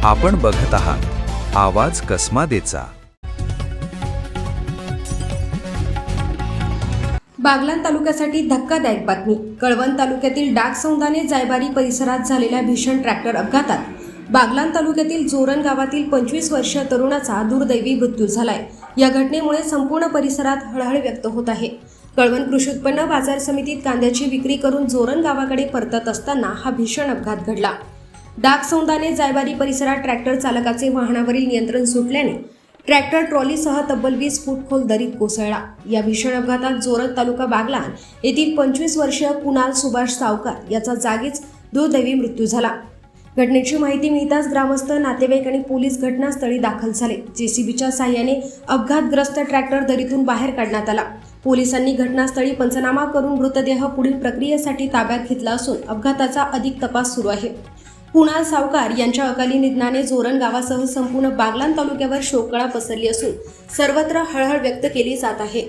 आपण बघत आहात आवाज कसमादेचा। बागलाण तालुक्यासाठी धक्कादायक बातमी। कळवण तालुक्यातील डाकसौंदाने जायबारी परिसरात झालेल्या भीषण ट्रॅक्टर अपघातात बागलाण तालुक्यातील जोरण गावातील 25 वर्षीय तरुणाचा दुर्दैवी मृत्यू झालाय। या घटनेमुळे संपूर्ण परिसरात हळहळ व्यक्त होत आहे। कळवण कृषी उत्पन्न बाजार समितीत कांद्याची विक्री करून जोरण गावाकडे परतत असताना हा भीषण अपघात घडला। डाकसौंदाने जायबारी परिसरात ट्रॅक्टर चालकाचे वाहनावरील नियंत्रण सुटल्याने ट्रॅक्टर ट्रॉलीसह तब्बल 20 फूट खोल दरीत कोसळला। या भीषण अपघातात जोरण तालुका बागलाण येथील 25 वर्षीय कुणाल सुभाष सावकार याचा जागीच दुर्दैवी मृत्यू झाला। घटनेची माहिती मिळताच ग्रामस्थ, नातेवाईक आणि पोलीस घटनास्थळी दाखल झाले। जेसीबीच्या साहाय्याने अपघातग्रस्त ट्रॅक्टर दरीतून बाहेर काढण्यात आला। पोलिसांनी घटनास्थळी पंचनामा करून मृतदेह पुढील प्रक्रियेसाठी ताब्यात घेतला असून अपघाताचा अधिक तपास सुरू आहे। कुणाल सावकार यांच्या अकाली निधनाने जोरण गावासह संपूर्ण बागलाण तालुक्यावर शोककळा पसरली असून सर्वत्र हळहळ व्यक्त केली जात आहे।